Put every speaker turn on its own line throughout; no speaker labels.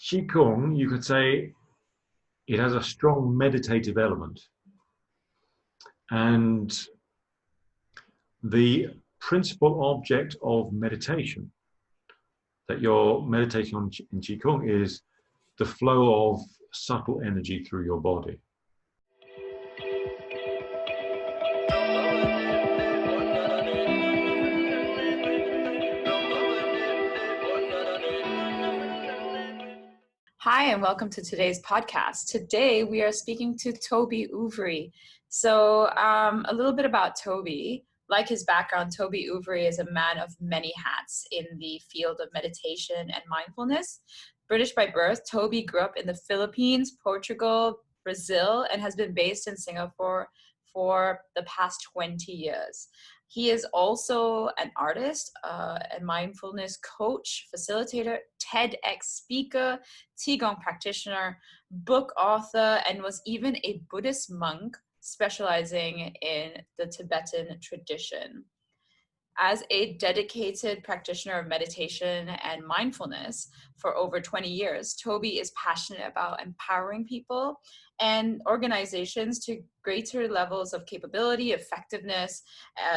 Qigong, you could say it has a strong meditative element. And the principal object of meditation that you're meditating on in Qigong is the flow of subtle energy through your body.
Hi, and welcome to today's podcast. Today, we are speaking to Toby Ouvry. So a little bit about Toby. Like his background, Toby Ouvry is a man of many hats in the field of meditation and mindfulness. British by birth, Toby grew up in the Philippines, Portugal, Brazil, and has been based in Singapore for the past 20 years. He is also an artist, a mindfulness coach, facilitator, TEDx speaker, Qigong practitioner, book author, and was even a Buddhist monk specializing in the Tibetan tradition. As a dedicated practitioner of meditation and mindfulness for over 20 years, Toby is passionate about empowering people and organizations to greater levels of capability, effectiveness,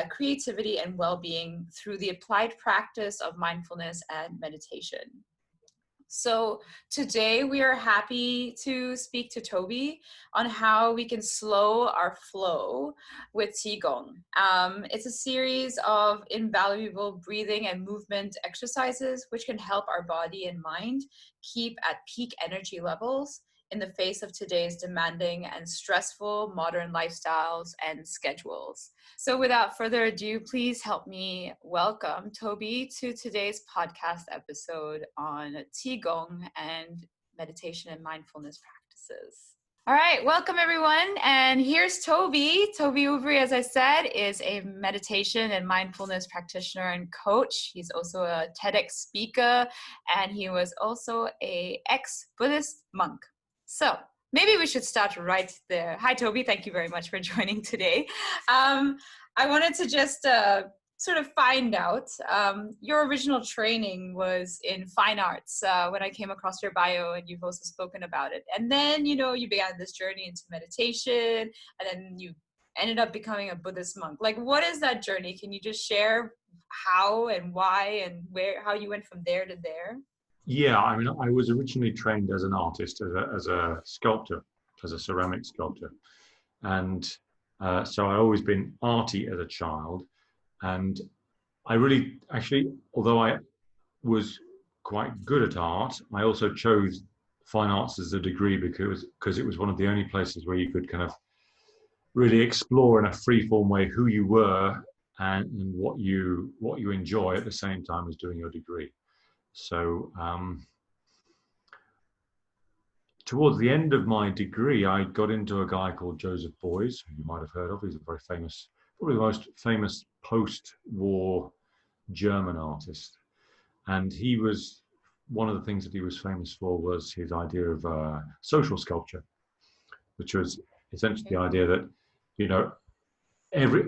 creativity, and well-being through the applied practice of mindfulness and meditation. So today we are happy to speak to Toby on how we can slow our flow with Qigong. It's a series of invaluable breathing and movement exercises which can help our body and mind keep at peak energy levels in the face of today's demanding and stressful modern lifestyles and schedules. So without further ado, please help me welcome Toby to today's podcast episode on Qigong and meditation and mindfulness practices. All right, welcome everyone. And here's Toby. Toby Ouvry, as I said, is a meditation and mindfulness practitioner and coach. He's also a TEDx speaker, and he was also an ex-Buddhist monk. So maybe we should start right there. Hi, Toby. Thank you very much for joining today. I wanted to just sort of find out, your original training was in fine arts when I came across your bio, and you've also spoken about it. And then, you began this journey into meditation, and then you ended up becoming a Buddhist monk. Like, what is that journey? Can you just share how and why and how you went from there to there?
Yeah, I mean, I was originally trained as an artist, as a sculptor, as a ceramic sculptor. And so I've always been arty as a child. And I really, actually, although I was quite good at art, I also chose fine arts as a degree because it was one of the only places where you could kind of really explore in a free-form way who you were and what you enjoy at the same time as doing your degree. So towards the end of my degree, I got into a guy called Joseph Beuys, who you might have heard of. He's a very famous, probably the most famous post-war German artist. And he was, one of the things that he was famous for was his idea of social sculpture, which was essentially the idea that,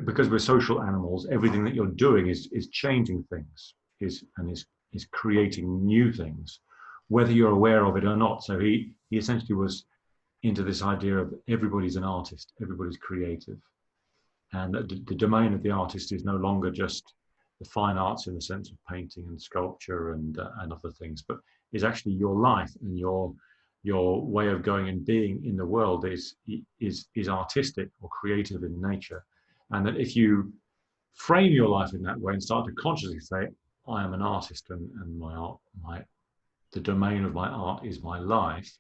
because we're social animals, everything that you're doing is changing things, is creating new things, whether you're aware of it or not. So he essentially was into this idea of everybody's an artist, everybody's creative. And that the domain of the artist is no longer just the fine arts in the sense of painting and sculpture and other things, but is actually your life, and your way of going and being in the world is artistic or creative in nature. And that if you frame your life in that way and start to consciously say, I am an artist, and my art, the domain of my art is my life,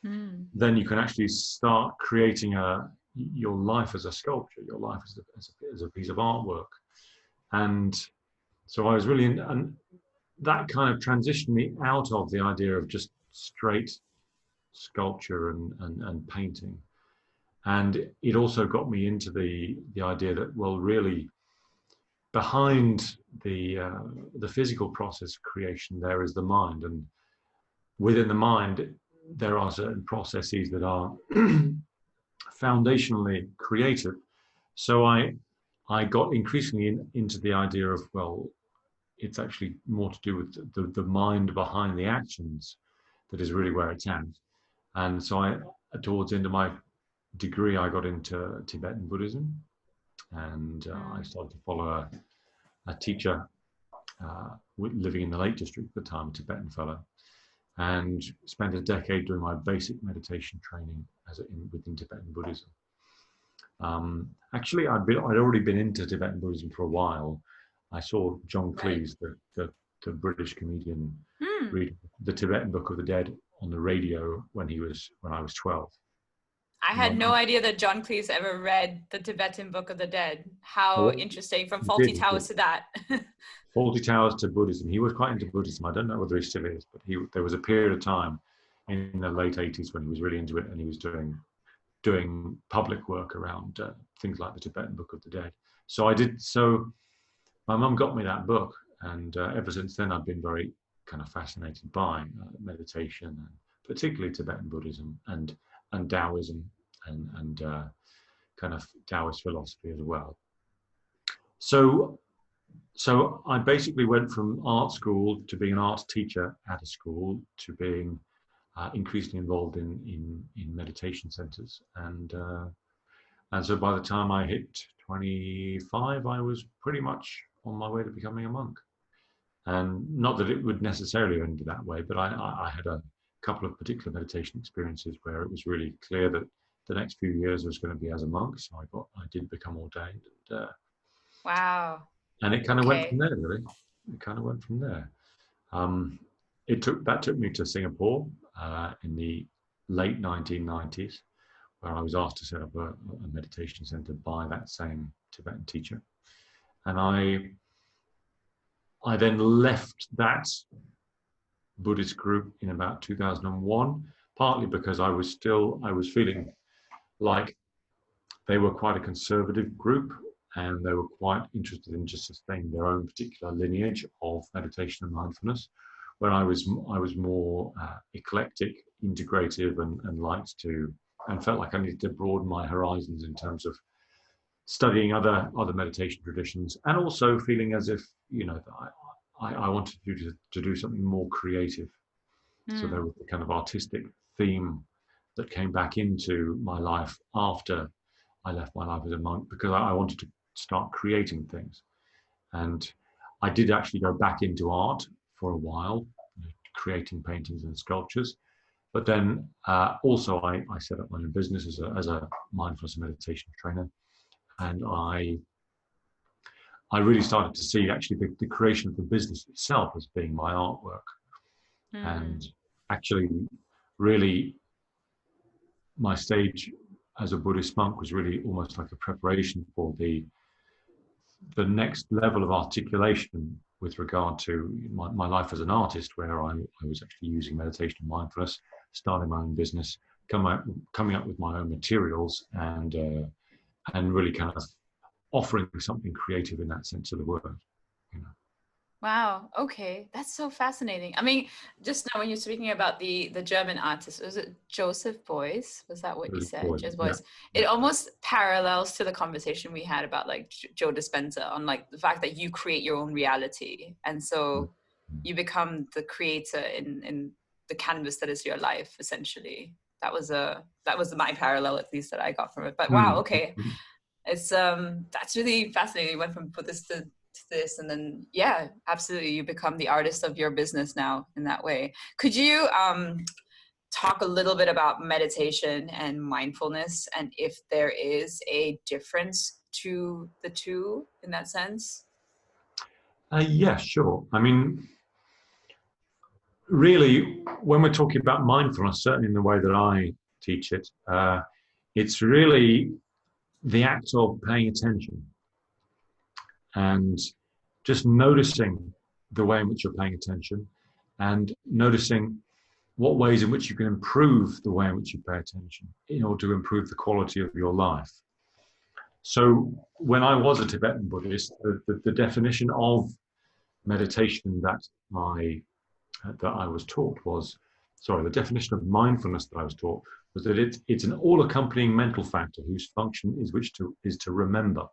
then you can actually start creating your life as a sculpture, your life as a piece of artwork. And so I was really and that kind of transitioned me out of the idea of just straight sculpture and painting. And it also got me into the idea that, well, really, behind the physical process of creation, there is the mind, and within the mind, there are certain processes that are foundationally creative. So I got increasingly into the idea of, well, it's actually more to do with the mind behind the actions that is really where it's at. And so towards the end of my degree, I got into Tibetan Buddhism, and I started to follow a teacher living in the Lake District at the time, a Tibetan fellow, and spent a decade doing my basic meditation training within Tibetan Buddhism. Actually, I'd already been into Tibetan Buddhism for a while. I saw John Cleese, the British comedian, read the Tibetan Book of the Dead on the radio when I was 12.
I had no idea that John Cleese ever read the Tibetan Book of the Dead. How interesting, from Faulty Towers to that.
Faulty Towers to Buddhism. He was quite into Buddhism. I don't know whether he still is, but there was a period of time in the late 80s when he was really into it, and he was doing public work around things like the Tibetan Book of the Dead. So my mum got me that book, and ever since then I've been very kind of fascinated by meditation, and particularly Tibetan Buddhism and Taoism and kind of Taoist philosophy as well. So I basically went from art school to being an art teacher at a school to being increasingly involved in meditation centers, and so by the time I hit 25, I was pretty much on my way to becoming a monk. And not that it would necessarily end that way, but I had a couple of particular meditation experiences where it was really clear that the next few years was going to be as a monk. So I did become ordained. And,
wow.
And it kind of went from there, really. It kind of went from there. That took me to Singapore in the late 1990s, where I was asked to set up a meditation center by that same Tibetan teacher. And I then left that Buddhist group in about 2001, partly because I was feeling like they were quite a conservative group, and they were quite interested in just sustaining their own particular lineage of meditation and mindfulness, where I was more eclectic, integrative, and liked to, and felt like I needed to broaden my horizons in terms of studying other meditation traditions, and also feeling as if, I wanted to do something more creative. So there was a kind of artistic theme that came back into my life after I left my life as a monk, because I wanted to start creating things. And I did actually go back into art for a while, creating paintings and sculptures. But then also I set up my own business as a mindfulness and meditation trainer. And I really started to see actually the creation of the business itself as being my artwork. And actually, really, my stage as a Buddhist monk was really almost like a preparation for the next level of articulation with regard to my life as an artist, where I was actually using meditation and mindfulness, starting my own business, coming up with my own materials, and really kind of offering something creative in that sense of the word.
Wow. Okay, that's so fascinating. I mean, just now when you're speaking about the German artist, was it Joseph Beuys? Was that what you said? Joseph Beuys. Yeah. It almost parallels to the conversation we had about like Joe Dispenza on like the fact that you create your own reality, and so you become the creator in the canvas that is your life, essentially. That was my parallel, at least, that I got from it. But wow, okay, it's that's really fascinating. You went from Buddhist to this, and then absolutely, you become the artist of your business now in that way. Could you talk a little bit about meditation and mindfulness, and if there is a difference to the two in that sense?
Yeah, sure. I mean, really, when we're talking about mindfulness, certainly in the way that I teach it, it's really the act of paying attention and just noticing the way in which you're paying attention, and noticing what ways in which you can improve the way in which you pay attention in order to improve the quality of your life. So when I was a Tibetan Buddhist, the definition of meditation that I was taught was, the definition of mindfulness that I was taught was that it's an all-accompanying mental factor whose function is to remember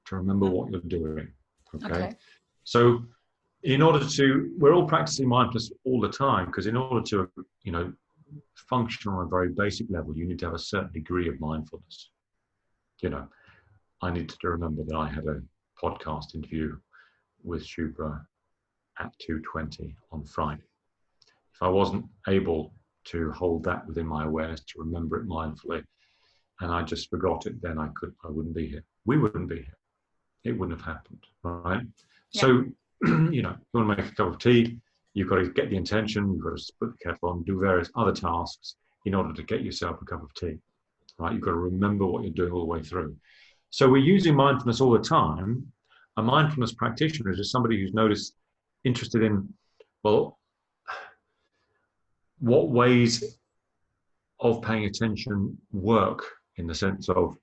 what you're doing. Okay. So we're all practicing mindfulness all the time, because in order to, function on a very basic level, you need to have a certain degree of mindfulness. I need to remember that I had a podcast interview with Shubhra at 2:20 on Friday. If I wasn't able to hold that within my awareness, to remember it mindfully, and I just forgot it, then I wouldn't be here. We wouldn't be here. It wouldn't have happened, right? Yeah. So, you want to make a cup of tea, you've got to get the intention, you've got to put the kettle on, do various other tasks in order to get yourself a cup of tea, right? You've got to remember what you're doing all the way through. So we're using mindfulness all the time. A mindfulness practitioner is just somebody who's interested in, well, what ways of paying attention work, in the sense of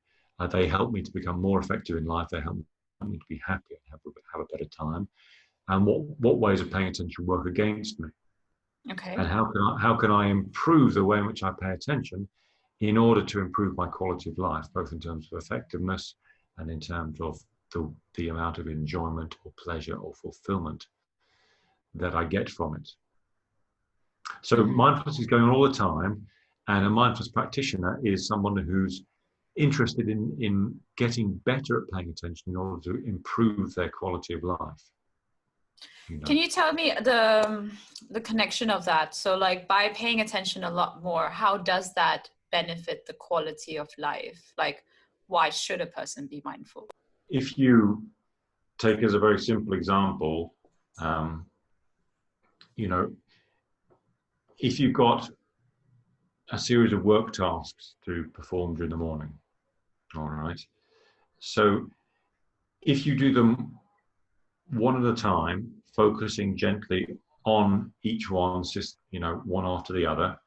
they help me to become more effective in life, they help me to be happy and have a better time, and what ways of paying attention work against me.
Okay.
And how can I improve the way in which I pay attention in order to improve my quality of life, both in terms of effectiveness and in terms of the amount of enjoyment or pleasure or fulfillment that I get from it. So mindfulness is going on all the time, and a mindfulness practitioner is someone who's interested in getting better at paying attention in order to improve their quality of life.
Can you tell me the connection of that? So like, by paying attention a lot more, how does that benefit the quality of life? Like, why should a person be mindful?
If you take as a very simple example, if you've got a series of work tasks to perform during the morning, all right, so if you do them one at a time, focusing gently on each one, just one after the other,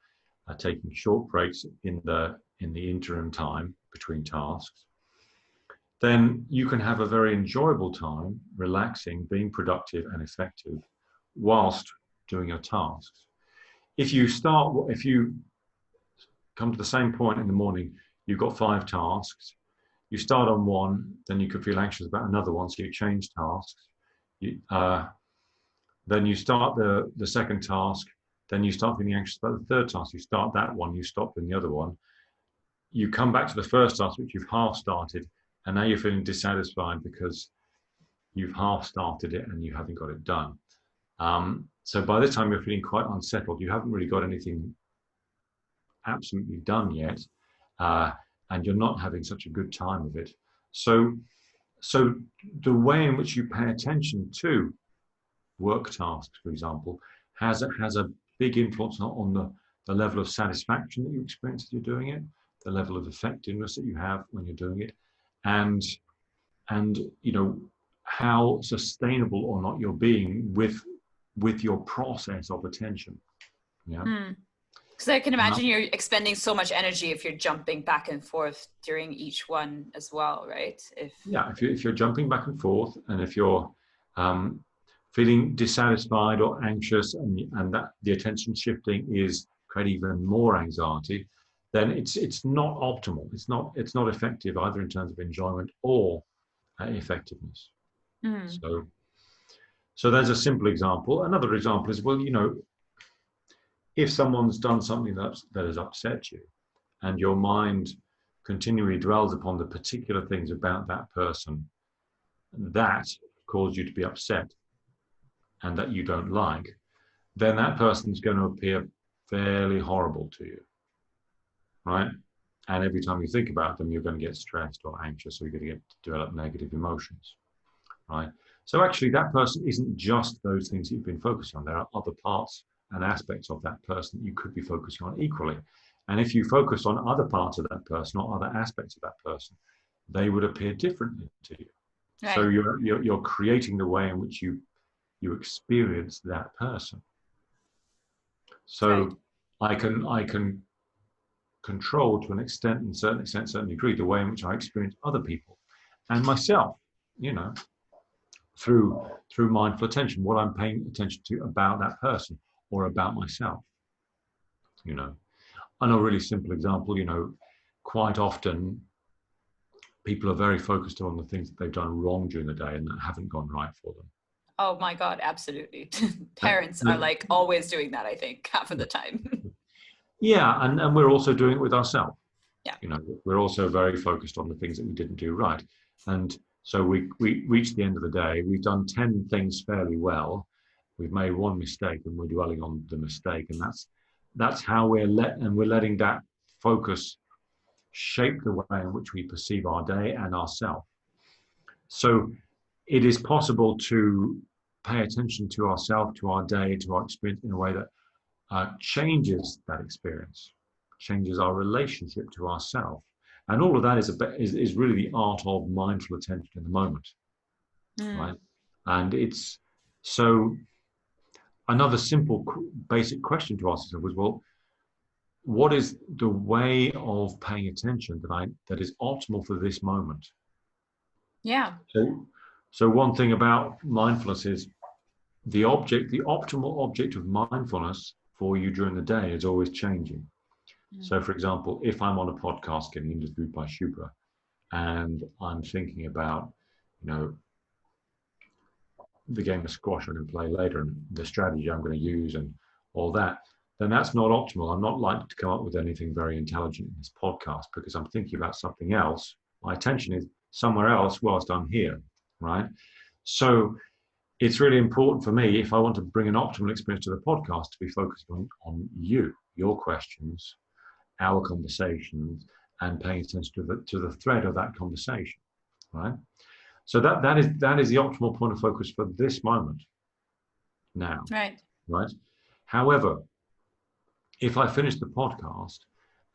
taking short breaks in the interim time between tasks, then you can have a very enjoyable time, relaxing, being productive and effective whilst doing your tasks. If you come to the same point in the morning, you've got 5 tasks, you start on one, then you could feel anxious about another one, so you change tasks. Then you start the second task, then you start feeling anxious about the third task. You start that one, you stop in the other one. You come back to the first task, which you've half started, and now you're feeling dissatisfied because you've half started it and you haven't got it done. So by the time you're feeling quite unsettled, you haven't really got anything absolutely done yet, and you're not having such a good time of it. So the way in which you pay attention to work tasks, for example, has a big influence on the level of satisfaction that you experience as you're doing it, the level of effectiveness that you have when you're doing it, and how sustainable or not you're being with your process of attention. Yeah.
Because I can imagine you're expending so much energy if you're jumping back and forth during each one as well, right?
If you're jumping back and forth, and if you're feeling dissatisfied or anxious, and that the attention shifting is creating even more anxiety, then it's not optimal. It's not effective either in terms of enjoyment or effectiveness. So there's a simple example. Another example is, well, if someone's done something that has upset you, and your mind continually dwells upon the particular things about that person that cause you to be upset and that you don't like, then that person's going to appear fairly horrible to you, right? And every time you think about them, you're going to get stressed or anxious, or you're going to develop negative emotions, right? So actually, that person isn't just those things that you've been focusing on. There are other parts and aspects of that person that you could be focusing on equally. And if you focus on other parts of that person or other aspects of that person, they would appear differently to you. Right. So you're creating the way in which you experience that person. So right. I can control to an extent, in certain degree, the way in which I experience other people and myself, through mindful attention, what I'm paying attention to about that person or about myself. And a really simple example, quite often people are very focused on the things that they've done wrong during the day and that haven't gone right for them.
Oh my God, absolutely. Parents are like always doing that, I think, half of the time.
Yeah, and we're also doing it with ourselves.
Yeah.
You know, we're also very focused on the things that we didn't do right. And so we reach the end of the day, we've done 10 things fairly well. We've made one mistake and we're dwelling on the mistake. And that's how we're letting that focus shape the way in which we perceive our day and ourselves. So it is possible to pay attention to ourselves, to our day, to our experience in a way that changes that experience, changes our relationship to ourselves. And all of that is really the art of mindful attention in the moment, right? And it's so another simple, basic question to ask yourself was, well, what is the way of paying attention that is optimal for this moment?
Yeah.
So one thing about mindfulness is the optimal object of mindfulness for you during the day is always changing. So, for example, if I'm on a podcast getting interviewed by Shubhra and I'm thinking about, you know, the game of squash I'm going to play later and the strategy I'm going to use and all that, then that's not optimal. I'm not likely to come up with anything very intelligent in this podcast because I'm thinking about something else. My attention is somewhere else whilst I'm here, right? So it's really important for me, if I want to bring an optimal experience to the podcast, to be focused on you, your questions, our conversations, and paying attention to the thread of that conversation, right? So that is the optimal point of focus for this moment now,
Right.
right? However, if I finish the podcast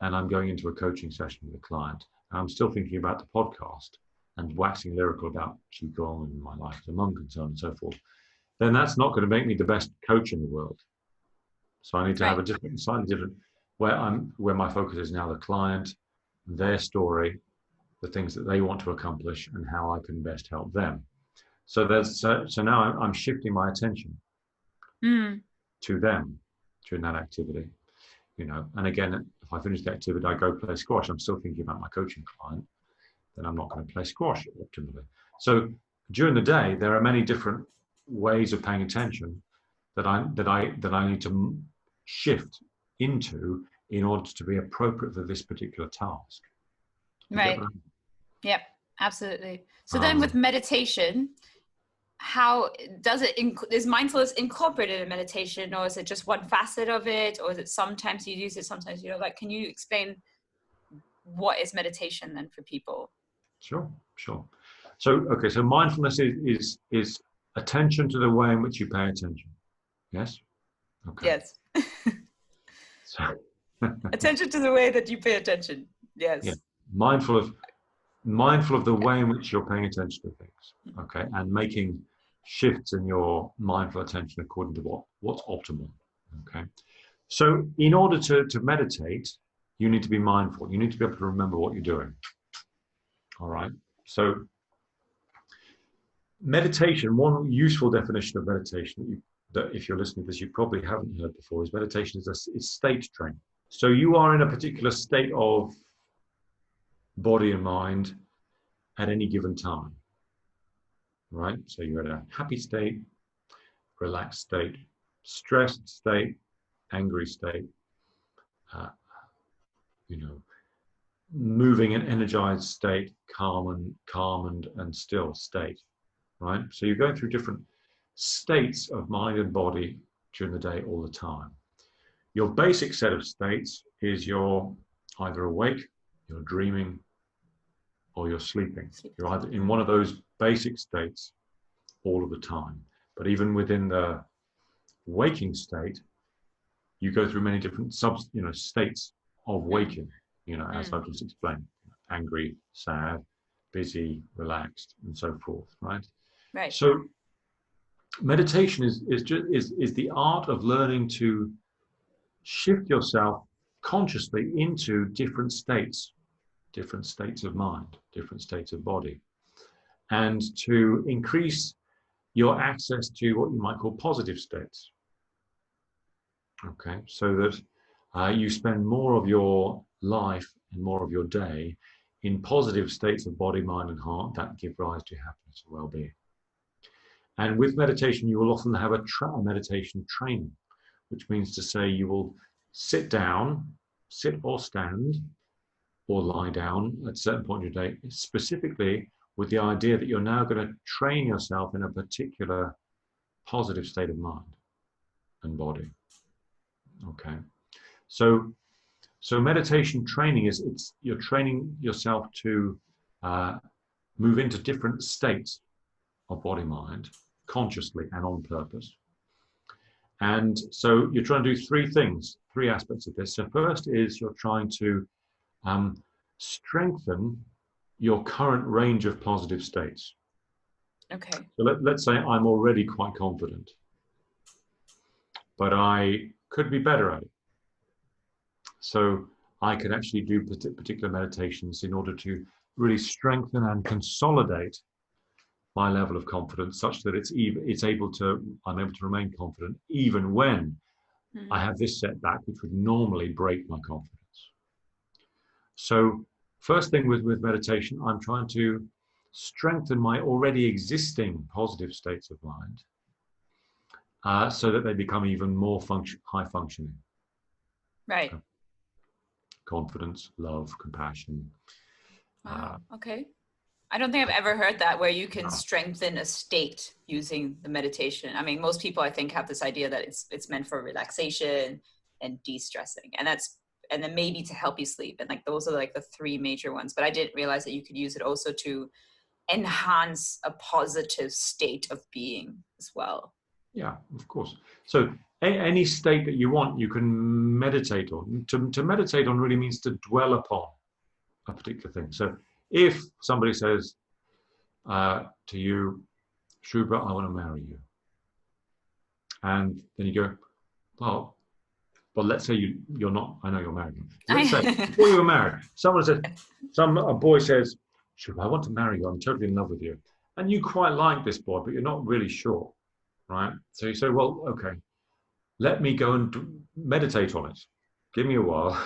and I'm going into a coaching session with a client, and I'm still thinking about the podcast and waxing lyrical about Qigong and my life as a monk and so on and so forth, then that's not going to make me the best coach in the world. So I need to have a different, slightly different, where my focus is now the client, their story, the things that they want to accomplish, and how I can best help them. So now I'm shifting my attention to them during that activity, you know. And again, if I finish the activity, I go play squash. I'm still thinking about my coaching client. Then I'm not going to play squash optimally. So during the day, there are many different ways of paying attention that I need to shift into in order to be appropriate for this particular task.
Right. Yep, absolutely. So then with meditation, how does is mindfulness incorporated in meditation, or is it just one facet of it, or is it sometimes you use it, sometimes you don't? Like, can you explain what is meditation then for people?
Sure. So mindfulness is attention to the way in which you pay attention. Yes? Okay.
Yes. Attention to the way that you pay attention. Yes.
Yeah. Mindful of the way in which you're paying attention to things. Okay. And making shifts in your mindful attention according to what's optimal. Okay. So in order to meditate, you need to be mindful. You need to be able to remember what you're doing. All right. So meditation, one useful definition of meditation that if you're listening to this, you probably haven't heard before, is meditation is state training. So you are in a particular state of body and mind at any given time, right? So you're in a happy state, relaxed state, stressed state, angry state, moving and energized state, calm and still state, right? So you're going through different states of mind and body during the day all the time. Your basic set of states is you're either awake, you're dreaming, or you're sleeping. You're either in one of those basic states all of the time. But even within the waking state, you go through many different states of waking, as I've just explained: angry, sad, busy, relaxed, and so forth, right?
Right.
So meditation is the art of learning to shift yourself consciously into different states of mind, different states of body, and to increase your access to what you might call positive states. Okay, so that you spend more of your life and more of your day in positive states of body, mind, and heart that give rise to happiness and well-being. And with meditation, you will often have a meditation training, which means to say you will sit down, sit or stand, or lie down at a certain point in your day, specifically with the idea that you're now going to train yourself in a particular positive state of mind and body. Okay. So meditation training is you're training yourself to move into different states of body mind consciously and on purpose. And so you're trying to do three things, three aspects of this. So first is you're trying to strengthen your current range of positive states.
Okay.
So let's say I'm already quite confident, but I could be better at it. So I can actually do particular meditations in order to really strengthen and consolidate my level of confidence, such that I'm able to remain confident even when I have this setback, which would normally break my confidence. So first thing with meditation, I'm trying to strengthen my already existing positive states of mind so that they become even more high functioning.
Right.
Confidence, love, compassion.
Wow. Okay. I don't think I've ever heard that, where you can strengthen a state using the meditation. I mean, most people, I think, have this idea that it's meant for relaxation and de-stressing, and then maybe to help you sleep. And like, those are like the three major ones, but I didn't realize that you could use it also to enhance a positive state of being as well.
Yeah, of course. So any state that you want, you can meditate on. To meditate on really means to dwell upon a particular thing. So if somebody says to you, Shubhra, I want to marry you. And then you go, well, let's say you're not, I know you're married. Let's say before you were married, a boy says, Shubhra, I want to marry you. I'm totally in love with you. And you quite like this boy, but you're not really sure, right? So you say, well, okay, let me go and meditate on it. Give me a while.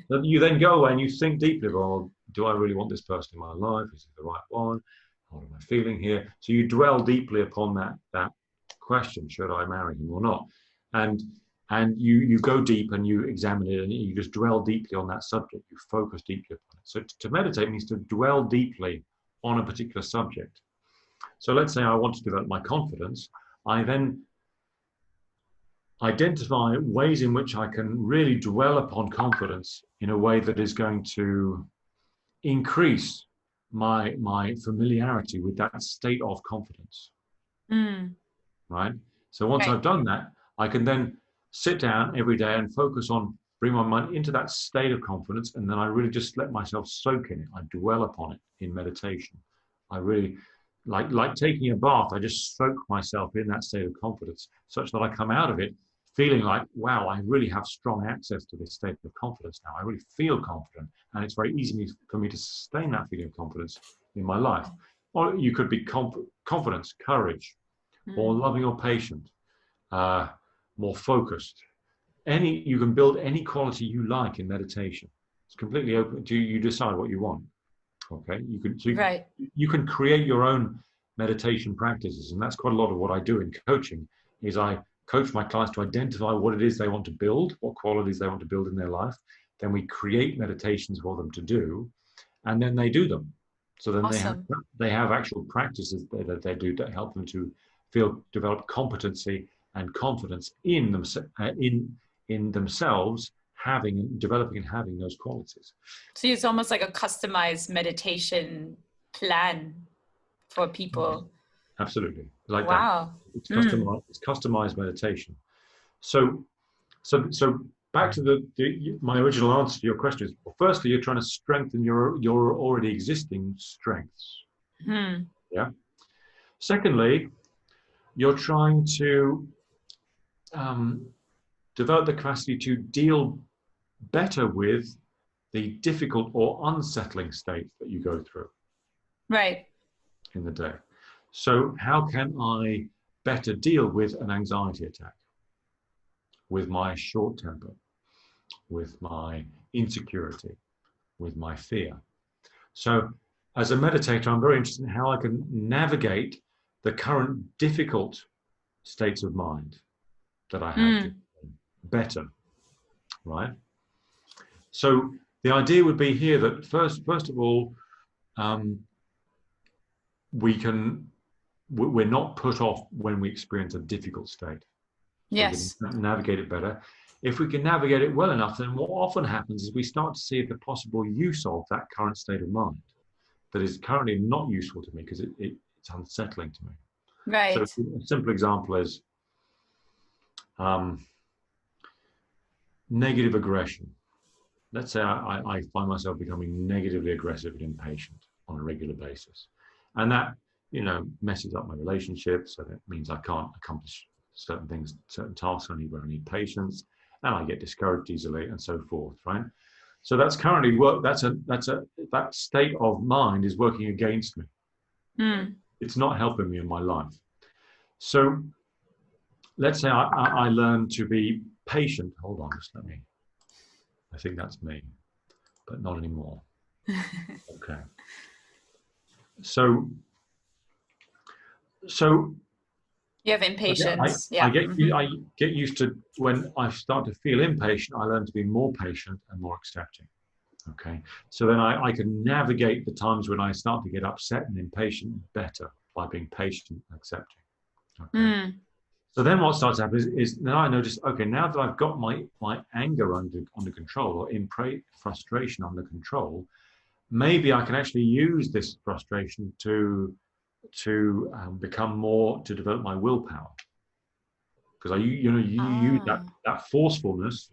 You then go away and you think deeply, well, do I really want this person in my life? Is it the right one? What am I feeling here? So you dwell deeply upon that question, should I marry him or not? And you go deep and you examine it and you just dwell deeply on that subject. You focus deeply upon it. So to meditate means to dwell deeply on a particular subject. So let's say I want to develop my confidence. I then identify ways in which I can really dwell upon confidence in a way that is going to increase my familiarity with that state of confidence. Right? So once I've done that, I can then sit down every day and focus on bring my mind into that state of confidence, and then I really just let myself soak in it. I dwell upon it in meditation. I really like taking a bath. I just soak myself in that state of confidence such that I come out of it feeling like, wow, I really have strong access to this state of confidence now. I really feel confident, and it's very easy for me to sustain that feeling of confidence in my life. Or you could be confidence, courage, more loving or patient, more focused. You can build any quality you like in meditation. It's completely open to you. You decide what you want. Okay, you can create your own meditation practices, and that's quite a lot of what I do in coaching. Is I coach my clients to identify what it is they want to build, what qualities they want to build in their life. Then we create meditations for them to do, and then they do them. So then they have actual practices that they do that help them to develop competency and confidence in themselves, developing and having those qualities.
So it's almost like a customized meditation plan for people.
Absolutely, like
wow.
That. It's customized meditation. So back to my original answer to your question is, well, firstly, you're trying to strengthen your already existing strengths. Yeah. Secondly, you're trying to develop the capacity to deal better with the difficult or unsettling states that you go through.
Right.
In the day. So how can I better deal with an anxiety attack, with my short temper, with my insecurity, with my fear? So as a meditator, I'm very interested in how I can navigate the current difficult states of mind that I have better, right? So the idea would be here that first of all, we're not put off when we experience a difficult state.
Yes.
We can navigate it better. If we can navigate it well enough, then what often happens is we start to see the possible use of that current state of mind that is currently not useful to me because it's unsettling to me.
Right.
So a simple example is negative aggression. Let's say I find myself becoming negatively aggressive and impatient on a regular basis. And that, messes up my relationships. So that means I can't accomplish certain things, certain tasks where I need patience, and I get discouraged easily and so forth, right? So that's currently that state of mind is working against me. It's not helping me in my life. So let's say I learn to be patient. Hold on, I think that's me, but not anymore. Okay. So
you have impatience.
I get used to when I start to feel impatient, I learn to be more patient and more accepting. Okay. So then I can navigate the times when I start to get upset and impatient better by being patient and accepting. Okay. So then what starts to happen is now I notice, okay, now that I've got my anger under control, or frustration under control, maybe I can actually use this frustration to become more, to develop my willpower. Because you use that forcefulness,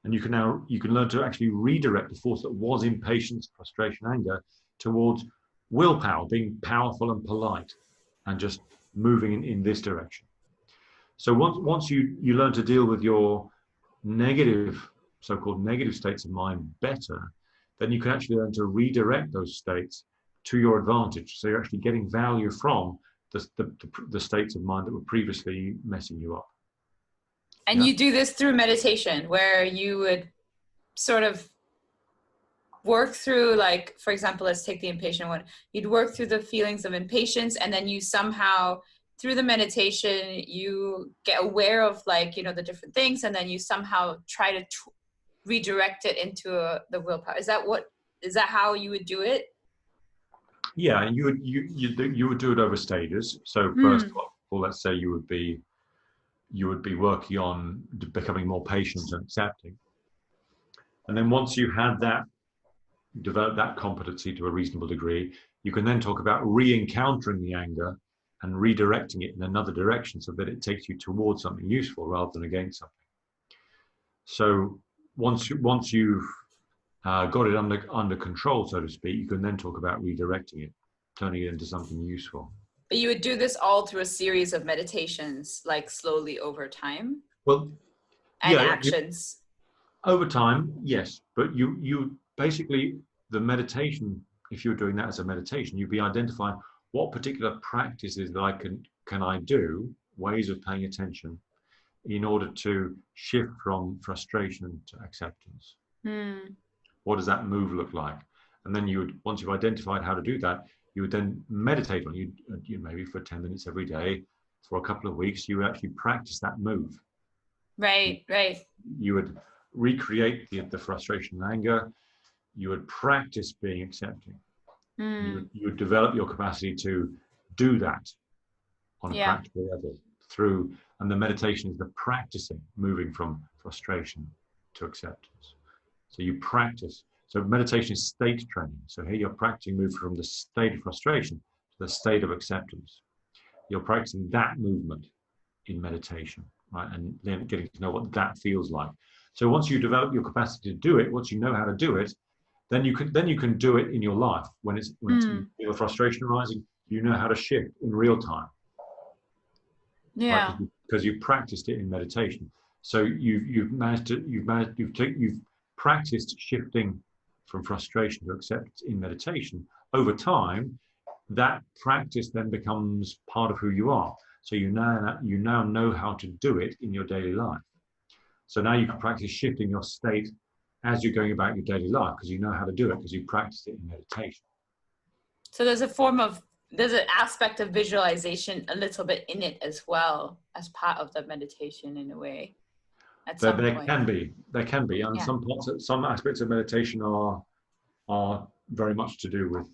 and you can learn to actually redirect the force that was impatience, frustration, anger towards willpower, being powerful and polite, and just moving in this direction. So once you learn to deal with your so-called negative states of mind better, then you can actually learn to redirect those states to your advantage. So you're actually getting value from the states of mind that were previously messing you up.
And you do this through meditation, where you would sort of work through, like, for example, let's take the impatient one. You'd work through the feelings of impatience, and then you somehow, through the meditation, you get aware of, like, the different things, and then you somehow try to redirect it into the willpower. Is that how you would do it?
Yeah, and you would do it over stages. So first of all, let's say you would be working on becoming more patient and accepting. And then once you had develop that competency to a reasonable degree, you can then talk about re-encountering the anger and redirecting it in another direction so that it takes you towards something useful rather than against something. So once you've got it under control, so to speak, you can then talk about redirecting it, turning it into something useful.
But you would do this all through a series of meditations, like slowly over time?
Well,
and actions.
Over time, yes. But you basically, the meditation, if you're doing that as a meditation, you'd be identifying what particular practices that can I do, ways of paying attention, in order to shift from frustration to acceptance. What does that move look like? And then once you've identified how to do that, you would then meditate on you maybe for 10 minutes every day for a couple of weeks. You would actually practice that move.
Right.
You would recreate the frustration and anger. You would practice being accepting. You would develop your capacity to do that on a practical level and the meditation is the practicing, moving from frustration to acceptance. So you practice. So meditation is state training. So here you're practicing move from the state of frustration to the state of acceptance. You're practicing that movement in meditation, right? And then getting to know what that feels like. So once you develop your capacity to do it, once you know how to do it, then you can do it in your life. When it's your frustration arising, you know how to shift in real time.
Yeah.
Right? Because you've practiced it in meditation. So you've practiced shifting from frustration to acceptance in meditation. Over time, that practice then becomes part of who you are. So you now know how to do it in your daily life. So now you can practice shifting your state as you're going about your daily life because you know how to do it because you practiced it in meditation.
So there's a form of there's an aspect of visualization a little bit in it as well as part of the meditation in a way at some
There
point.
can be, and
Yeah.
some aspects of meditation are very much to do with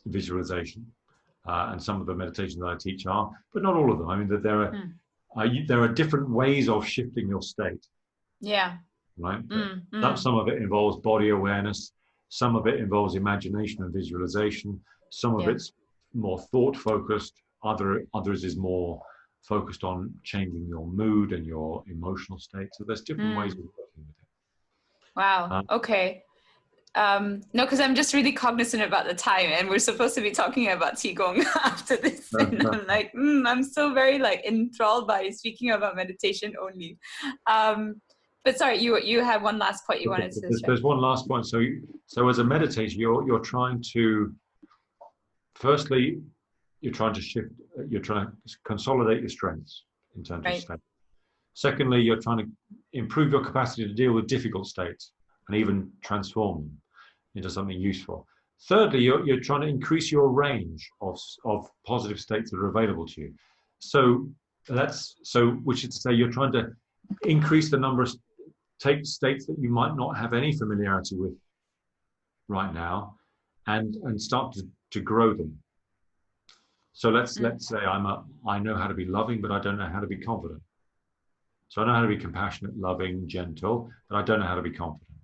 visualization, and some of the meditations that I teach are, but not all of them. I mean, that there are different ways of shifting your state.
Yeah.
Right. Some of it involves body awareness. Some of it involves imagination and visualization. Some of it's more thought focused. Others is more focused on changing your mood and your emotional state. So there's different ways of working with it.
Wow. Okay. No, because I'm just really cognizant about the time, and we're supposed to be talking about Qigong after this. And I'm like, I'm still very like enthralled by speaking about meditation only. But sorry, you had one last point you wanted to share.
There's one last point. So as a meditator, you're trying to, firstly, you're trying to consolidate your strengths in terms of state. Secondly, you're trying to improve your capacity to deal with difficult states and even transform them into something useful. Thirdly, you're trying to increase your range of positive states that are available to you. Which is to say, you're trying to increase the number of states that you might not have any familiarity with right now, and start to grow them. So let's say I know how to be loving, but I don't know how to be confident. So I know how to be compassionate, loving, gentle, but I don't know how to be confident.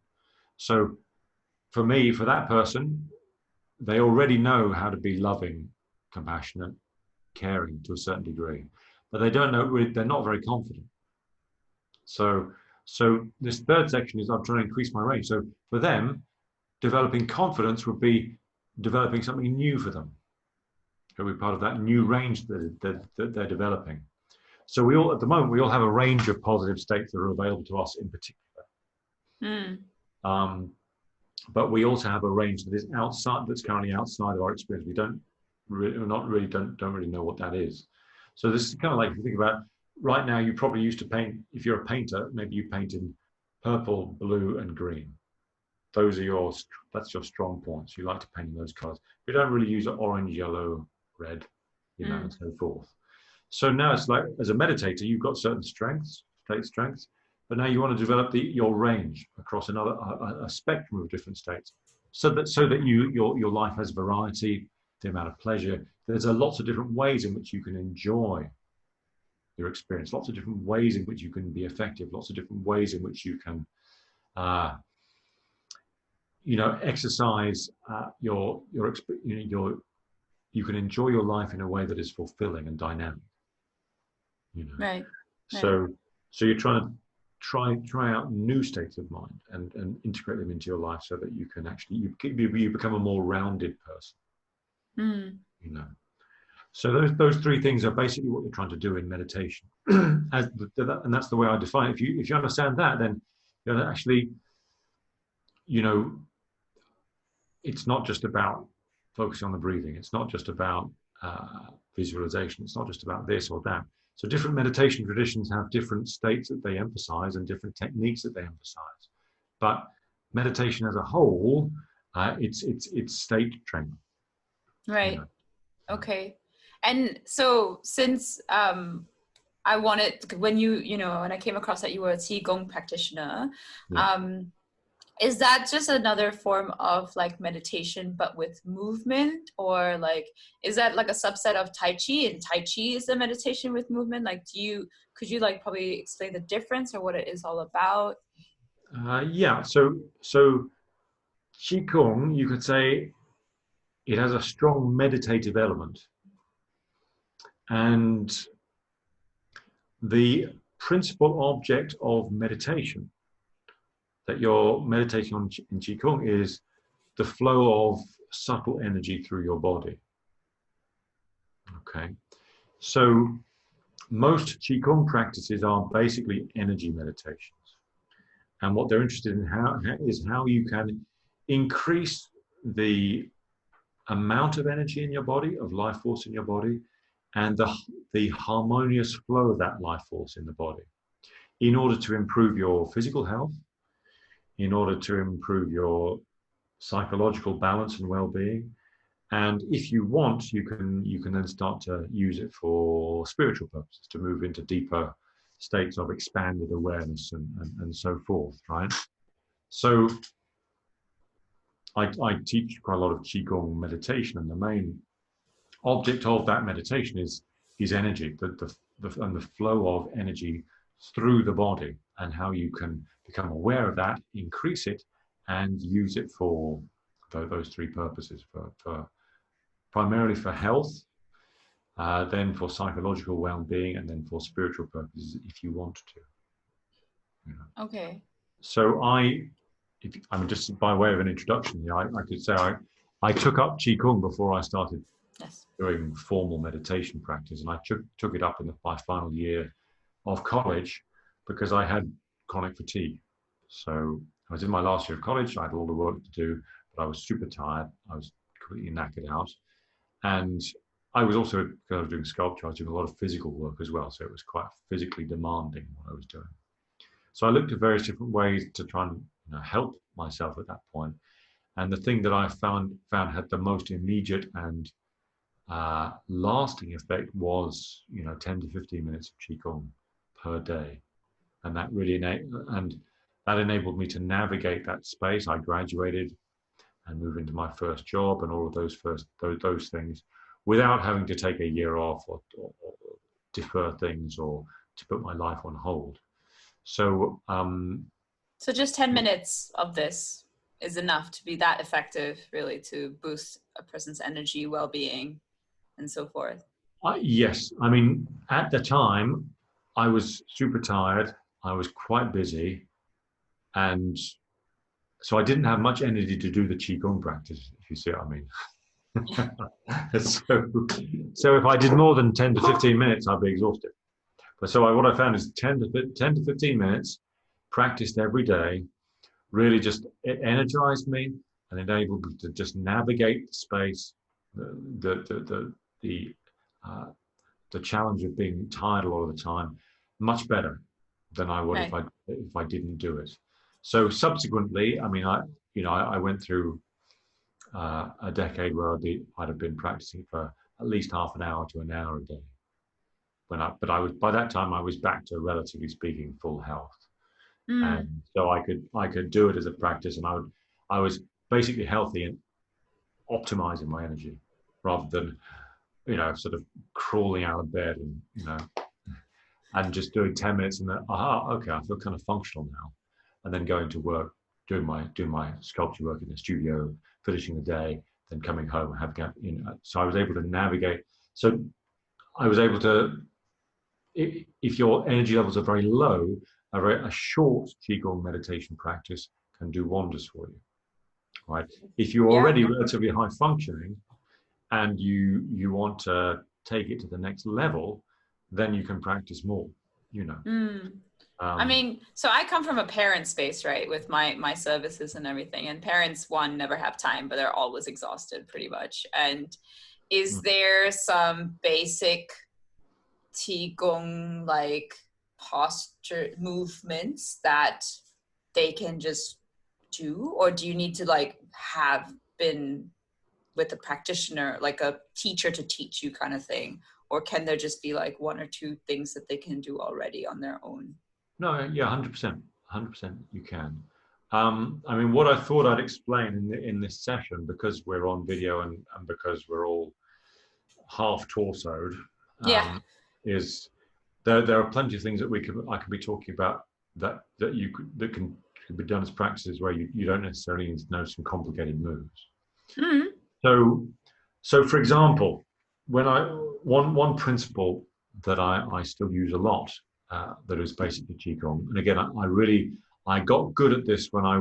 So for me, for that person, they already know how to be loving, compassionate, caring to a certain degree, but they don't know, they're not very confident. So this third section is I'm trying to increase my range. So for them, developing confidence would be developing something new for them. It would be part of that new range that they're developing. So at the moment, we all have a range of positive states that are available to us in particular. But we also have a range that is that's currently outside of our experience. We don't really know what that is. So this is kind of like, if you think about right now, you probably used to paint. If you're a painter, maybe you paint in purple, blue, and green. That's your strong points. You like to paint in those colors. We don't really use orange, yellow, red, and so forth. So now it's like, as a meditator, you've got certain strengths, but now you want to develop your range across a spectrum of different states, so that your life has variety, the amount of pleasure. There's lots of different ways in which you can enjoy your experience, lots of different ways in which you can be effective, lots of different ways in which you can exercise you can enjoy your life in a way that is fulfilling and dynamic.
Right.
So you're trying to try out new states of mind and integrate them into your life, so that you can actually you become a more rounded person. So those three things are basically what you're trying to do in meditation. And that's the way I define it. If you understand that, then actually, it's not just about focusing on the breathing. It's not just about visualization. It's not just about this or that. So different meditation traditions have different states that they emphasize and different techniques that they emphasize. But meditation as a whole, it's state training.
Right. Okay. And so since I wanted, when when I came across that you were a Qigong practitioner, is that just another form of like meditation, but with movement, or like, is that like a subset of Tai Chi, and Tai Chi is the meditation with movement? Like, could you like probably explain the difference or what it is all about?
So Qigong, you could say it has a strong meditative element. And the principal object of meditation that you're meditating on in Qigong is the flow of subtle energy through your body. Okay. So most Qigong practices are basically energy meditations. And what they're interested in is how you can increase the amount of energy in your body, of life force in your body, and the harmonious flow of that life force in the body, in order to improve your physical health, in order to improve your psychological balance and well-being, And if you want, you can then start to use it for spiritual purposes, to move into deeper states of expanded awareness and so forth, right? So I teach quite a lot of Qigong meditation, and the main object of that meditation is energy, and the flow of energy through the body, and how you can become aware of that, increase it, and use it for those three purposes, for primarily for health, then for psychological well-being, and then for spiritual purposes if you want to. You know?
Okay.
So I mean, just by way of an introduction, I could say I took up Qigong before I started doing formal meditation practice, and I took it up in my final year of college because I had chronic fatigue. So I was in my last year of college. I had all the work to do, but I was super tired. I was completely knackered out. And I was also, because I was doing sculpture, I was doing a lot of physical work as well. So it was quite physically demanding what I was doing. So I looked at various different ways to try and help myself at that point. And the thing that I found had the most immediate and lasting effect was 10 to 15 minutes of Qigong per day. And that really enabled me to navigate that space. I graduated and moved into my first job and all of those things without having to take a year off or defer things or to put my life on hold. So
so just 10 minutes of this is enough to be that effective, really, to boost a person's energy, well-being, and so forth.
Yes. I mean, at the time, I was super tired. I was quite busy. And so I didn't have much energy to do the Qigong practice, if you see what I mean. So if I did more than 10 to 15 minutes, I'd be exhausted. But so what I found is 10 to 15 minutes practiced every day, really just it energized me and enabled me to just navigate the space, the challenge of being tired a lot of the time, much better than I would if I didn't do it. So subsequently, I mean, I went through a decade where I'd have been practicing for at least half an hour to an hour a day. By that time I was back to, relatively speaking, full health, and so I could do it as a practice, and I was basically healthy and optimizing my energy rather than sort of crawling out of bed and just doing 10 minutes and then okay, I feel kind of functional now, and then going to work, doing my sculpture work in the studio, finishing the day, then coming home and having so I was able to navigate. So I was able to, if your energy levels are very low, a short Qigong meditation practice can do wonders for you, right? If you're already relatively high functioning and you want to take it to the next level, then you can practice more,
I mean, so I come from a parent space, right, with my services and everything, and parents, never have time, but they're always exhausted pretty much. And is there some basic Qigong like posture movements that they can just do, or do you need to have been with a practitioner, like a teacher to teach you kind of thing, or can there just be one or two things that they can do already on their own?
No, yeah, 100%, you can. I mean, what I thought I'd explain in this session, because we're on video and because we're all half torsoed, is there are plenty of things that I can be talking about that can be done as practices where you don't necessarily need to know some complicated moves. So for example, when one principle that I still use a lot, that is basically Qigong, and again I got good at this when I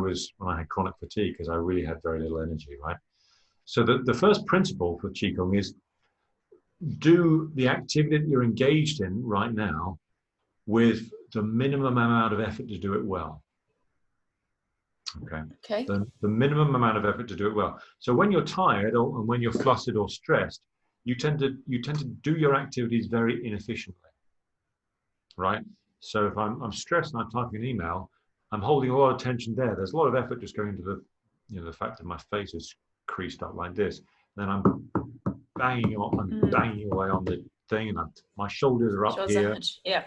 had chronic fatigue, because I really had very little energy, right? So the first principle for Qigong is, do the activity that you're engaged in right now with the minimum amount of effort to do it well. Okay. The minimum amount of effort to do it well. So when you're tired and when you're flustered or stressed, you tend to do your activities very inefficiently, right? So if I'm stressed and I'm typing an email, I'm holding a lot of tension there. There's a lot of effort just going into the fact that my face is creased up like this. then I'm banging away on the thing, and my shoulders are up here.
Yeah.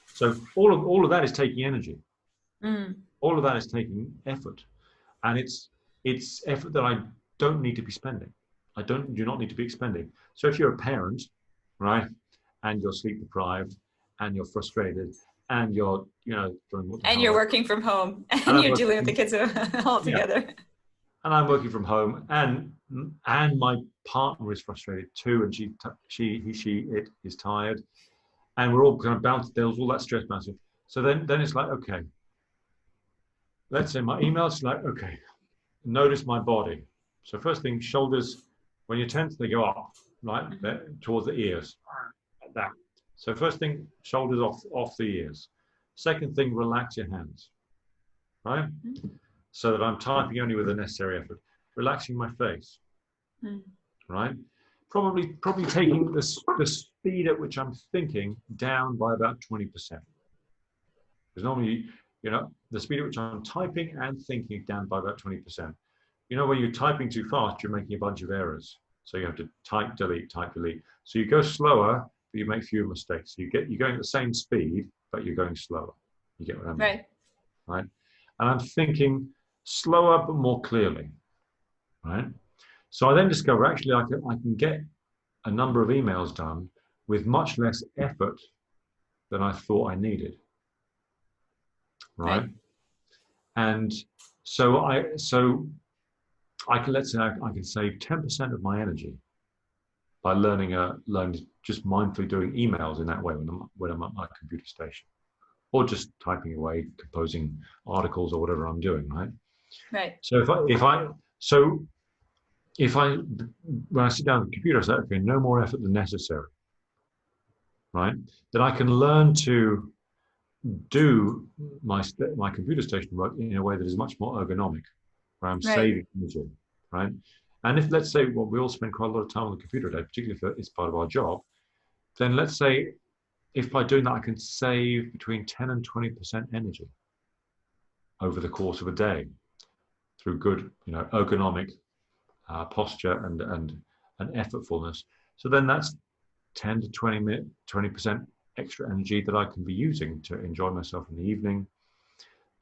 So all of that is taking energy.
Mm.
All of that is taking effort, and it's effort that I don't need to be spending. I do not need to be expending. So if you're a parent, right, and you're sleep deprived, and you're frustrated, and you're
and you're working from home, and you're dealing with the kids all together.
And I'm working from home, and my partner is frustrated too, and it is tired, and we're all kind of bounced. There's all that stress massive. So then it's like, okay, let's say my email's like, okay, notice my body. So first thing, shoulders, when you're tense, they go up, right, towards the ears, like that. So first thing, shoulders off the ears. Second thing, relax your hands, right? So that I'm typing only with the necessary effort. Relaxing my face, right? Probably taking the speed at which I'm thinking down by about 20%. Because normally, the speed at which I'm typing and thinking down by about 20%. When you're typing too fast, you're making a bunch of errors. So you have to type, delete, type, delete. So you go slower, but you make fewer mistakes. So you're going at the same speed, but you're going slower. You get what I mean?
Right.
Right? And I'm thinking slower, but more clearly, right? So I then discover, actually, I can get a number of emails done with much less effort than I thought I needed, right? And so I can, let's say I can save 10% of my energy by learning just mindfully doing emails in that way when I'm at my computer station, or just typing away, composing articles or whatever I'm doing, right?
Right.
So when I sit down at the computer, I say, okay, no more effort than necessary, right? Then I can learn to do my computer station work in a way that is much more ergonomic, where I'm saving energy, right? And if, let's say, we all spend quite a lot of time on the computer today, particularly if it's part of our job, then let's say, if by doing that, I can save between 10 and 20% energy over the course of a day through good, ergonomic posture and effortfulness. So then that's 10 to 20% extra energy that I can be using to enjoy myself in the evening,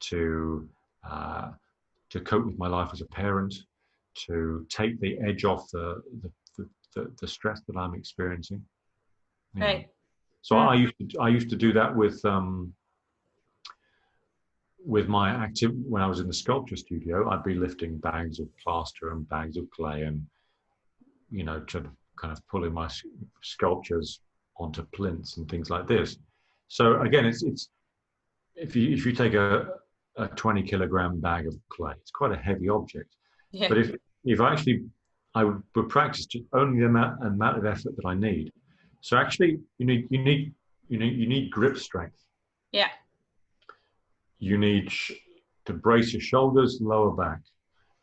to cope with my life as a parent, to take the edge off the stress that I'm experiencing.
Right.
So I used to do that with my when I was in the sculpture studio. I'd be lifting bags of plaster and bags of clay, and to kind of pulling my sculptures onto plinths and things like this. So again, it's if you take a 20 kilogram bag of clay, it's quite a heavy object. Yeah. But if I would practice just only the amount of effort that I need. So actually, you need grip strength.
Yeah.
You need to brace your shoulders, lower back,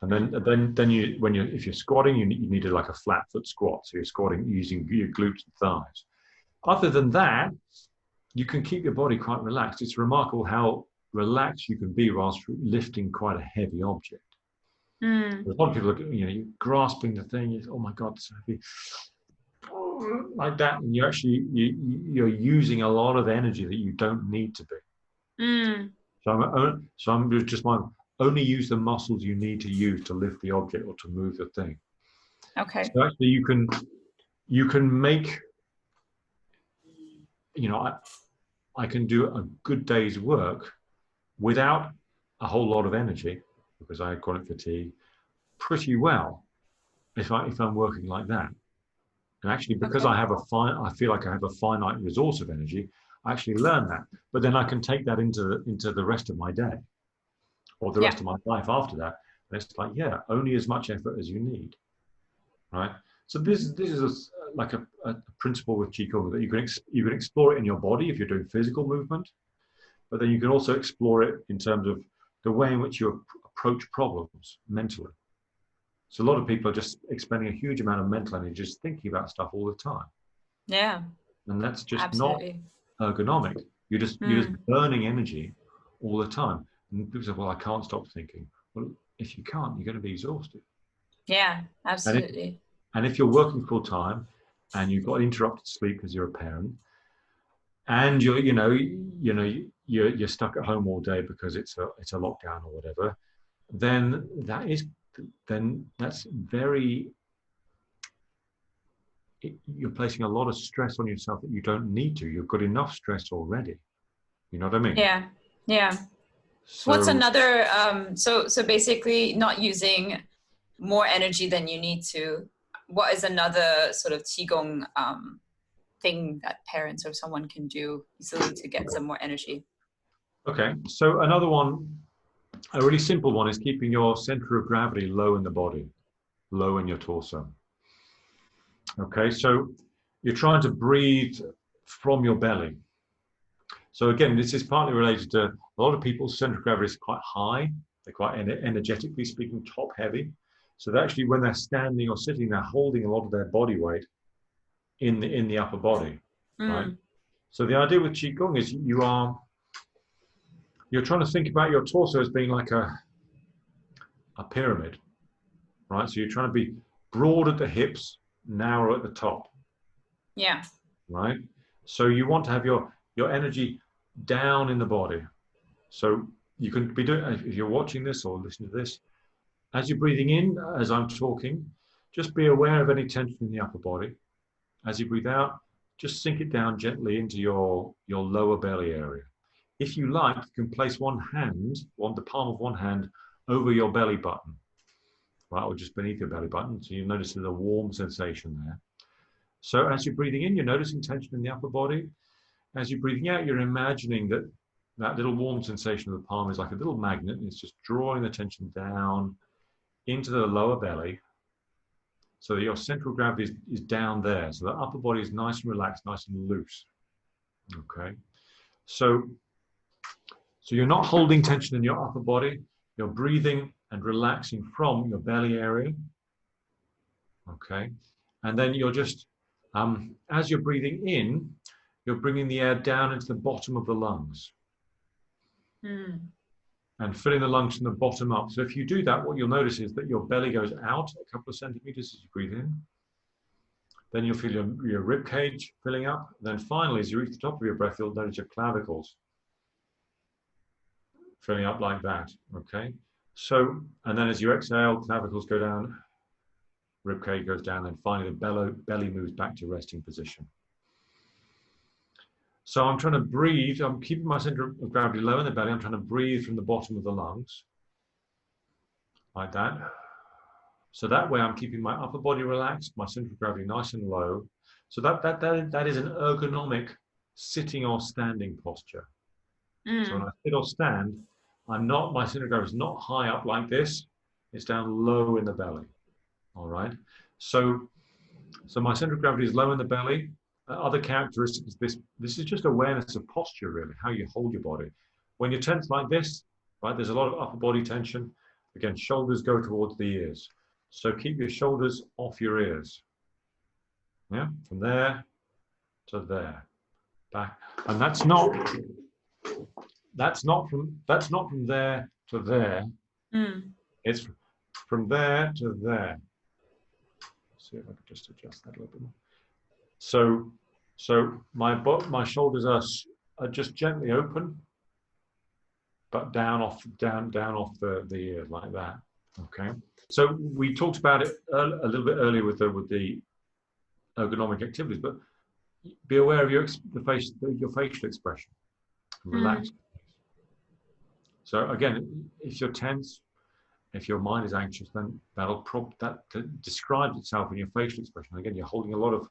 and then if you're squatting, you need like a flat foot squat. So you're squatting using your glutes and thighs. Other than that, you can keep your body quite relaxed. It's remarkable how relaxed you can be whilst lifting quite a heavy object. A lot of people look, you're grasping the thing. You say, oh my God, it's so heavy. Like that, and you're using a lot of energy that you don't need to be. So I'm just only use the muscles you need to use to lift the object or to move the thing.
Okay.
So actually, you can make, I can do a good day's work without a whole lot of energy, because I have chronic fatigue, pretty well if I'm working like that. And actually, because I feel like I have a finite resource of energy, I actually learn that. But then I can take that into the rest of my day, or the rest of my life after that. And it's like, only as much effort as you need, right? So this is like a principle with Qigong, that you can explore it in your body if you're doing physical movement, but then you can also explore it in terms of the way in which you approach problems mentally. So a lot of people are just expending a huge amount of mental energy just thinking about stuff all the time.
Yeah.
And that's just not ergonomic. You're just burning energy all the time. And people say, well, I can't stop thinking. Well, if you can't, you're going to be exhausted.
Yeah, absolutely.
And if you're working full time and you've got interrupted sleep because you're a parent, and you're stuck at home all day because it's a lockdown or whatever, then that's very, you're placing a lot of stress on yourself that you don't need to. You've got enough stress already. You know what I mean?
Yeah. Yeah.
So
What's another, so basically not using more energy than you need to. What is another sort of Qigong thing that parents or someone can do easily to get some more energy?
okay, so another one, a really simple one, is keeping your center of gravity low in the body, low in your torso. Okay, so you're trying to breathe from your belly. So again, this is partly related to a lot of people's center of gravity is quite high. They're quite energetically speaking, top heavy. So that actually, when they're standing or sitting, they're holding a lot of their body weight in the upper body, right? So the idea with Qigong is you're trying to think about your torso as being like a pyramid, right? So you're trying to be broad at the hips, narrow at the top.
Yeah.
Right? So you want to have your energy down in the body. So you can be doing, if you're watching this or listening to this, as you're breathing in, as I'm talking, just be aware of any tension in the upper body. As you breathe out, just sink it down gently into your lower belly area. If you like, you can place the palm of one hand over your belly button, right, or just beneath your belly button. So you notice there's a warm sensation there. So as you're breathing in, you're noticing tension in the upper body. As you're breathing out, you're imagining that little warm sensation of the palm is like a little magnet, and it's just drawing the tension down into the lower belly so that your central gravity is down there. So the upper body is nice and relaxed, nice and loose. Okay. So you're not holding tension in your upper body. You're breathing and relaxing from your belly area. Okay. And then you're just, as you're breathing in, you're bringing the air down into the bottom of the lungs and filling the lungs from the bottom up. So if you do that, what you'll notice is that your belly goes out a couple of centimeters as you breathe in. Then you'll feel your rib cage filling up. Then finally, as you reach the top of your breath, you'll notice your clavicles filling up like that. Okay. So, and then as you exhale, clavicles go down, rib cage goes down, and finally the belly moves back to resting position. So I'm trying to breathe. I'm keeping my center of gravity low in the belly. I'm trying to breathe from the bottom of the lungs, like that. So that way I'm keeping my upper body relaxed, my center of gravity nice and low. So that is an ergonomic sitting or standing posture. So when I sit or stand, my center of gravity is not high up like this. It's down low in the belly. All right. So my center of gravity is low in the belly. Other characteristics, this is just awareness of posture, really, how you hold your body. When you're tense like this, right, there's a lot of upper body tension. Again, shoulders go towards the ears. So keep your shoulders off your ears. Yeah, from there to there, back, and that's not from there to there. It's from there to there. Let's see if I can just adjust that a little bit more. So my shoulders are just gently open, but down off the ear like that. Okay. So we talked about it a little bit earlier with the ergonomic activities, but be aware of your facial expression. Relax. So again, if you're tense, if your mind is anxious, then that describes itself in your facial expression. Again, you're holding a lot of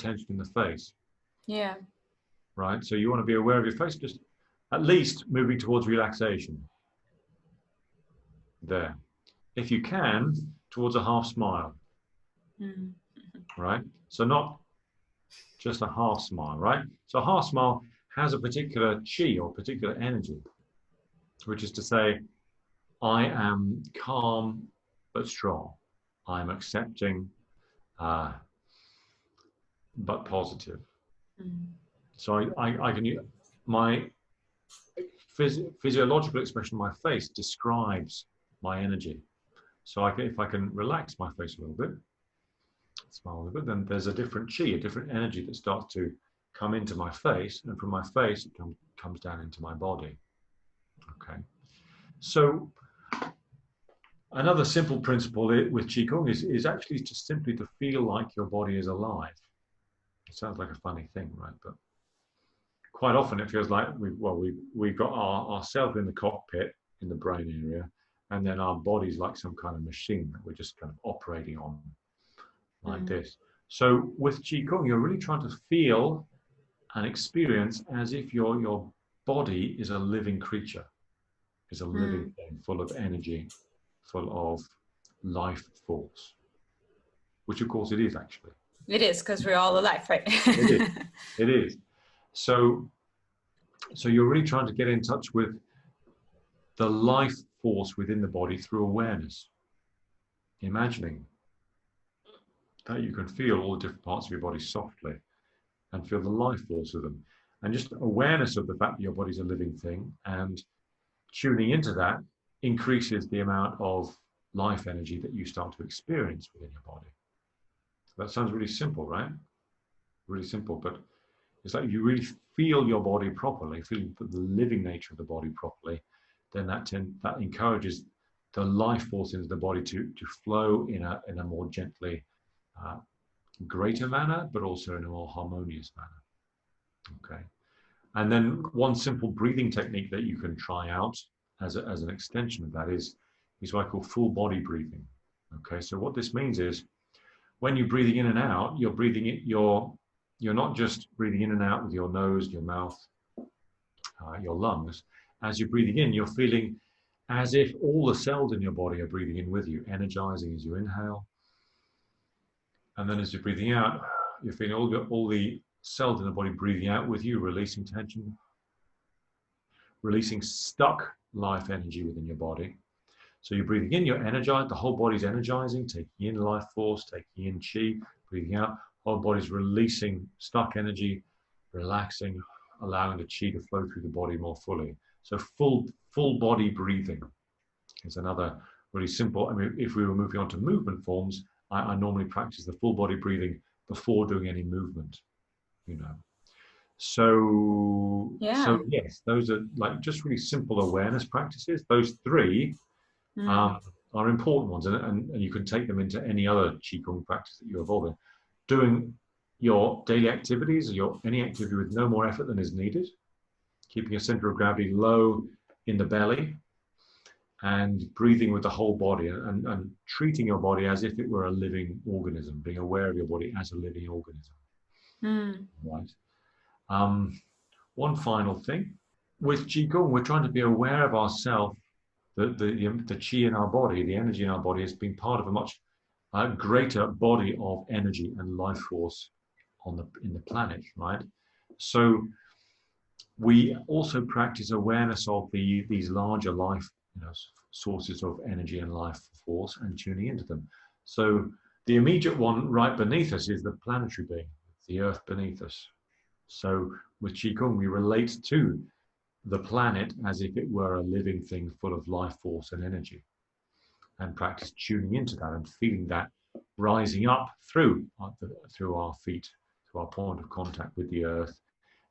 tension in the face.
Yeah.
Right. So you want to be aware of your face, just at least moving towards relaxation. There. If you can, towards a half smile. Right. So not just a half smile, right? So a half smile has a particular chi or particular energy, which is to say, I am calm but strong. I'm accepting but positive. So I can use my physiological expression of my face describes my energy. So if I can relax my face a little bit, smile, but then there's a different chi, a different energy that starts to come into my face, and from my face it comes down into my body. Okay, so another simple principle with Qigong is actually just simply to feel like your body is alive. It sounds like a funny thing, right? But quite often it feels like we've got ourselves in the cockpit in the brain area, and then our body's like some kind of machine that we're just kind of operating on like this. So with Qigong, you're really trying to feel and experience as if your body is a living creature, is a living thing full of energy, full of life force, which of course it is actually.
It is, because we're all alive, right?
It is. It is. So you're really trying to get in touch with the life force within the body through awareness, imagining that you can feel all the different parts of your body softly and feel the life force of them, and just awareness of the fact that your body's a living thing, and tuning into that increases the amount of life energy that you start to experience within your body. So that sounds really simple, right? Really simple, but it's like you really feel your body properly, feel the living nature of the body properly, then that encourages the life force into the body to flow in a more gently greater manner, but also in a more harmonious manner. Okay. And then one simple breathing technique that you can try out as an extension of that is what I call full body breathing. Okay. So what this means is when you're breathing in and out, you're breathing it, you're not just breathing in and out with your nose, your mouth, your lungs. As you're breathing in, you're feeling as if all the cells in your body are breathing in with you, energizing as you inhale. And then as you're breathing out, you're feeling all the cells in the body breathing out with you, releasing tension, releasing stuck life energy within your body. So you're breathing in, you're energized, the whole body's energizing, taking in life force, taking in chi, breathing out, whole body's releasing stuck energy, relaxing, allowing the chi to flow through the body more fully. So full body breathing is another really simple. I mean, if we were moving on to movement forms, I normally practice the full body breathing before doing any movement, you know. So yes, those are like just really simple awareness practices. Those three are important ones, and you can take them into any other Qigong practice that you evolve in. Doing your daily activities, any activity with no more effort than is needed, keeping a center of gravity low in the belly, and breathing with the whole body, and treating your body as if it were a living organism, being aware of your body as a living organism. Right. One final thing, with Qigong, we're trying to be aware of ourselves, the chi in our body, the energy in our body has been part of a much greater body of energy and life force in the planet, right? So we also practice awareness of these larger life, sources of energy and life force, and tuning into them. So the immediate one right beneath us is the planetary being, the earth beneath us. So with Qigong, we relate to the planet as if it were a living thing full of life force and energy, and practice tuning into that and feeling that rising up through our feet, to our point of contact with the earth,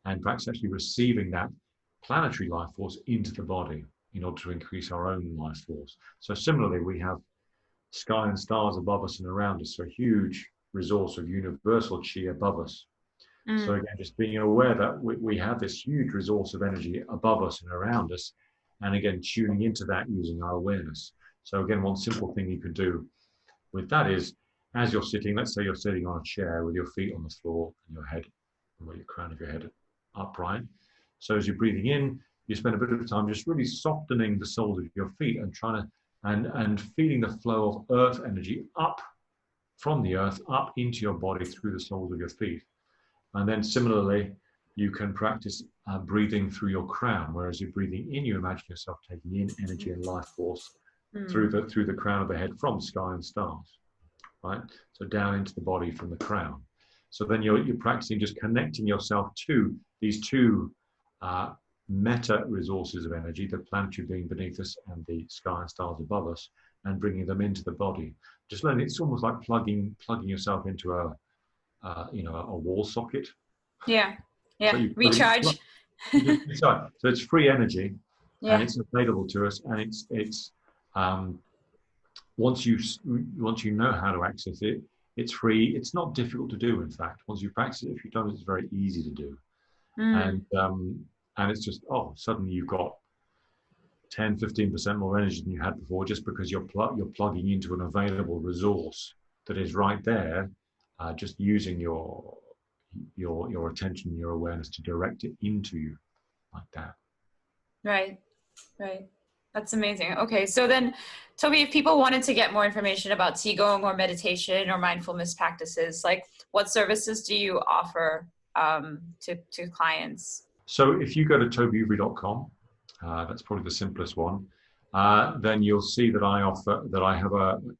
and practice actually receiving that planetary life force into the body in order to increase our own life force. So similarly, we have sky and stars above us and around us, so a huge resource of universal chi above us. So again, just being aware that we have this huge resource of energy above us and around us, and again, tuning into that using our awareness. So again, one simple thing you can do with that is, as you're sitting, let's say you're sitting on a chair with your feet on the floor and your head, or your crown of your head upright. So as you're breathing in, you spend a bit of time just really softening the soles of your feet and trying to, and feeling the flow of earth energy up from the earth up into your body through the soles of your feet. And then similarly, you can practice breathing through your crown, whereas you're breathing in, you imagine yourself taking in energy and life force through the crown of the head from sky and stars, right? So down into the body from the crown. So then you're practicing just connecting yourself to these two meta resources of energy, the planetary being beneath us and the sky and stars above us, and bringing them into the body. Just learn, it's almost like plugging yourself into a wall socket.
Yeah.
So
Yeah.
you plug it,
Recharge.
you just decide. So it's free energy, and
Yeah.
it's available to us, and it's once you know how to access it, it's free. It's not difficult to do. In fact, once you practice it, if you've done it, it's very easy to do.
Mm.
And it's just, suddenly you've got 10-15% more energy than you had before, just because you're plugging into an available resource that is right there, just using your attention, your awareness to direct it into you like that.
Right. Right. That's amazing. Okay. So then, Toby, if people wanted to get more information about Qigong or meditation or mindfulness practices, like what services do you offer to clients?
So if you go to tobyouvry.com, that's probably the simplest one. Then you'll see that I have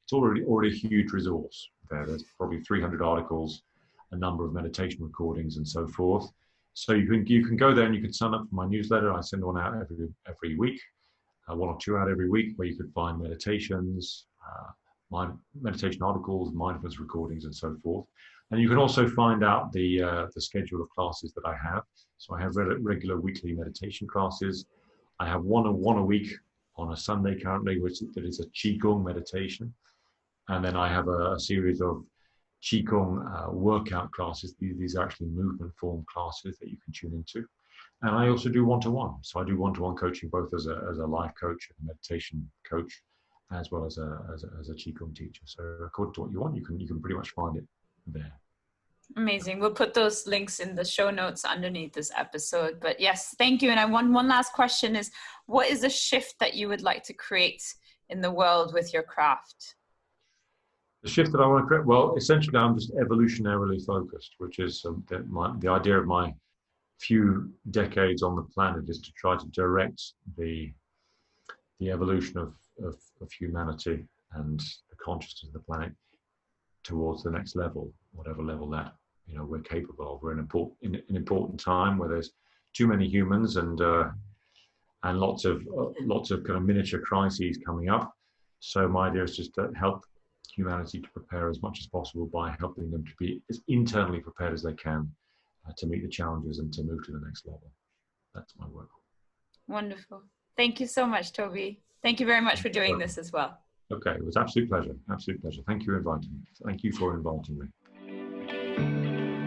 it's already a huge resource there. There's probably 300 articles, a number of meditation recordings, and so forth. So you can go there and you can sign up for my newsletter. I send one out every week, one or two out every week, where you could find meditations, my meditation articles, mindfulness recordings, and so forth. And you can also find out the schedule of classes that I have. So I have regular weekly meditation classes. I have one a week on a Sunday currently, that is a Qigong meditation. And then I have a series of Qigong workout classes. These are actually movement form classes that you can tune into. And I also do one-to-one. So I do one-to-one coaching, both as a life coach and a meditation coach, as well as a Qigong teacher. So according to what you want, you can pretty much find it there.
Amazing. We'll put those links in the show notes underneath this episode. But yes, thank you. And I want one last question is, what is the shift that you would like to create in the world with your craft?
The shift that I want to create, well, essentially I'm just evolutionarily focused, which is the idea of my few decades on the planet is to try to direct the evolution of humanity and the consciousness of the planet towards the next level, whatever level that we're capable of. We're in an important time where there's too many humans and lots of kind of miniature crises coming up. So my idea is just to help humanity to prepare as much as possible by helping them to be as internally prepared as they can to meet the challenges and to move to the next level. That's my work.
Wonderful. Thank you so much, Toby. Thank you very much for doing this as well.
Okay, it was absolute pleasure. Absolute pleasure. Thank you for inviting me.